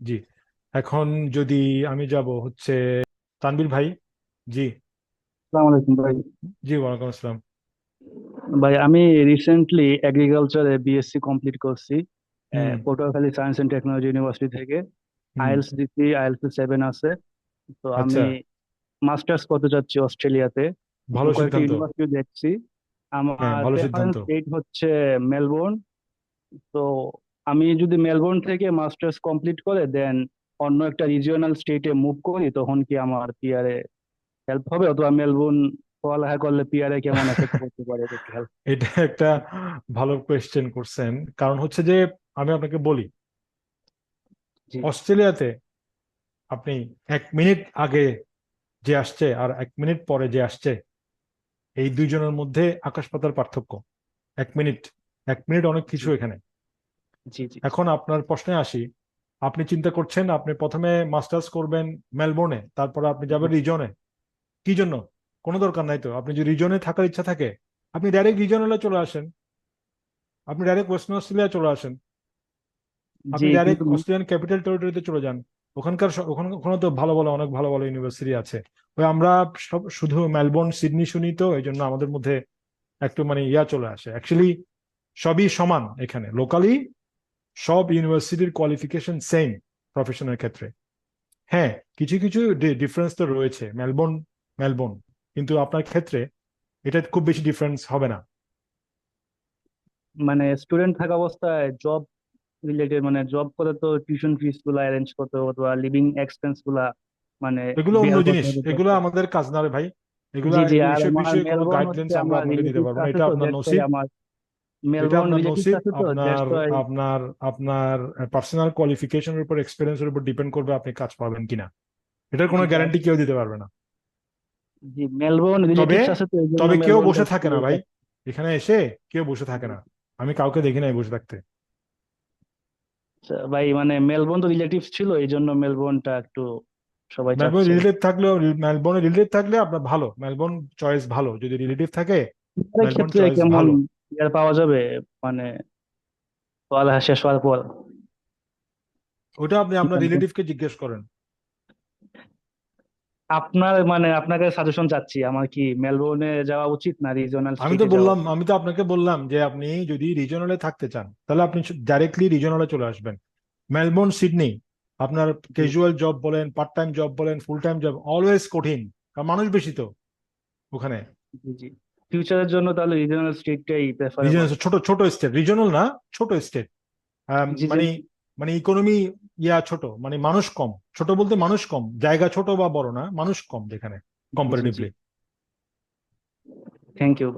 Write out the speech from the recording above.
জি। এখন যদি আমি যাব হচ্ছে তানভীর ভাই। জি। আসসালামু আলাইকুম ভাই। জি, ওয়ালাইকুম আসসালাম। ভাই আমি রিসেন্টলি এগ্রিকালচারে বিএসসি কমপ্লিট করছি হুম। Patuakhali science and technology university থেকে। হুম। আইএলটিএস দিচ্ছি, আইএলটিএস 7 আছে। তো আমি আচ্ছা। মাস্টার্স করতে চাচ্ছি অস্ট্রেলিয়াতে। ভালো কয়েকটি সিদ্ধান্ত। ইউনিভার্সিটি দেখছি। হ্যাঁ, আমার ভালো প্রেফারেন্স সিদ্ধান্ত। স্টেট হচ্ছে মেলবোর্ন। তো আমি যদি মেলবোর্ন থেকে মাস্টার্স কমপ্লিট করে দেন অন্য একটা রিজিওনাল স্টেটে মুভ করি, তখন কি আমার পিআরে হেল্প হবে? অথবা মেলবোর্ন পড়ালেখা করলে পিআরে কেমন এফেক্ট করতে পারে, এটা একটু হেল্প। এটা একটা ভালো কোয়েশ্চেন করছেন। কারণ হচ্ছে যে আমি আপনাকে বলি, জি অস্ট্রেলিয়াতে আপনি 1 মিনিট আগে যে আসছে আর 1 মিনিট পরে যে আসছে, এই দুইজনের মধ্যে আকাশ পাতাল পার্থক্য। 1 মিনিট, 1 মিনিট অনেক জি কিছু এখানে। জি জি এখন আপনার প্রশ্নে আসি। আপনি চিন্তা করছেন আপনি প্রথমে মাস্টার্স করবেন মেলবোর্নে, তারপর আপনি জি যাবেন রিজনে। কি জন্য? কোনো দরকার নাই তো। আপনি যদি রিজনে থাকার ইচ্ছা থাকে, আপনি ডাইরেক্ট রিজনালে চলে আসেন। আপনি ডাইরেক্ট ওয়েস্টার্ন অস্ট্রেলিয়া চলে আসেন। জি আপনি ডাইরেক্ট কিন্তু অস্ট্রেলিয়ান ক্যাপিটাল টেরিটরিতে চলে যান। ওখানকার ওখানে ওখানে তো ভালো ভালো অনেক ভালো ভালো ইউনিভার্সিটি আছে। ওই আমরা সব শুধু মেলবোর্ন সিডনি শুনি, তো এই জন্য আমাদের মধ্যে একটু মানে ইয়া চলে আসে। অ্যাকচুয়ালি সবই সমান এখানে লোকালি। সব ইউনিভার্সিটির কোয়ালিফিকেশন সেম প্রফেশনের ক্ষেত্রে। হ্যাঁ, কিছু কিছু ডিফারেন্স তো রয়েছে। মেলবোর্ন মেলবোর্ন, কিন্তু আপনার ক্ষেত্রে এটা খুব বেশি ডিফারেন্স হবে না। মানে স্টুডেন্ট থাকা অবস্থায় জব রিলেটেড, মানে জব করে তো টিউশন ফিস গুলা অ্যারেঞ্জ করতে হবে অথবা লিভিং এক্সপেন্স গুলা মানে এগুলো অন্য বেয়ার করতে জিনিস, হবে এগুলো খরচা। আমাদের কাজ না রে ভাই। এগুলা জি জি, এই আর বিষয়ে আমার বিষয়ে কোনো মেলবোর্ন হচ্ছে গাইডলাইন্স আমরা আমার আপনাকে দিতে রিলেটিভ পারবো না। আছে, এটা তো আপনার দ্যাটস ওয়াই নসিব। আমার এটা মেলবোর্ন আপনার রিলেটিভ নসিব। আছে, তো দ্যাটস আপনার ওয়াই। আপনার আপনার পার্সোনাল কোয়ালিফিকেশনের উপর, এক্সপিরিয়েন্সের উপর ডিপেন্ড করবে আপনি কাজ পাবেন কিনা। এটার কোনো জি জি গ্যারান্টি কেউ দিতে পারবে না। জি, মেলবোর্ন তবে রিলেটিভস আছে, তো এই জন্য তবে কেউ মেলবোর্নটা বসে থাকে না একটু। ভাই। এখানে এসে কেউ বসে থাকে না। আমি কাউকে দেখি নাই বসে থাকতে। আচ্ছা, ভাই মানে মেলবোর্ন তো রিলেটিভস ছিল, এই জন্য মেলবোর্নটা একটু সবাই মেলবোর্ন চাচ্ছে। রিলেটিভ থাকলেও, মেলবোর্নে রিলেটিভ থাকলে আপনার ভালো, মেলবোর্ন চয়েস ভালো। যদি রিলেটিভ থাকে, এই মেলবোর্ন ক্ষেত্রে চয়েস কেমন ভালো। ইয়ার পাওয়া যাবে, মানে পড়ালেখা শেষ হওয়ার পর? ওটা আপনি আপনার রিলেটিভকে জিজ্ঞেস করেন। আপনার মানে আপনাকে সাজেশন চাচ্ছি, আমার কি মেলবোর্নে যাওয়া উচিত না রিজিওনাল স্টেটে যাওয়া উচিত? আমি তো আপনাকে বললাম যে আপনি যদি রিজনালে থাকতে চান তাহলে আপনি ডাইরেক্টলি রিজনালে চলে আসবেন। মেলবোর্ন, সিডনি, আপনার জি ক্যাজুয়াল জব বলেন, পার্ট টাইম জব বলেন, ফুল টাইম জব অলওয়েজ কঠিন। কারণ মানুষ বেশি তো ওখানে। জি জি, ফিউচারের জন্য তাহলে রিজিওনাল স্টেটটাই প্রেফারেবল। রিজনাল ছোট ছোট স্টেট, রিজনাল না, ছোট স্টেট। জি জি মানে মানে ইকোনমি ছোট, মানে মানুষ কম। ছোট বলতে মানুষ কম, জায়গা ছোট বা বড় না, মানুষ কম যেখানে জি জি জি, কম্পারেটিভলি। Thank you.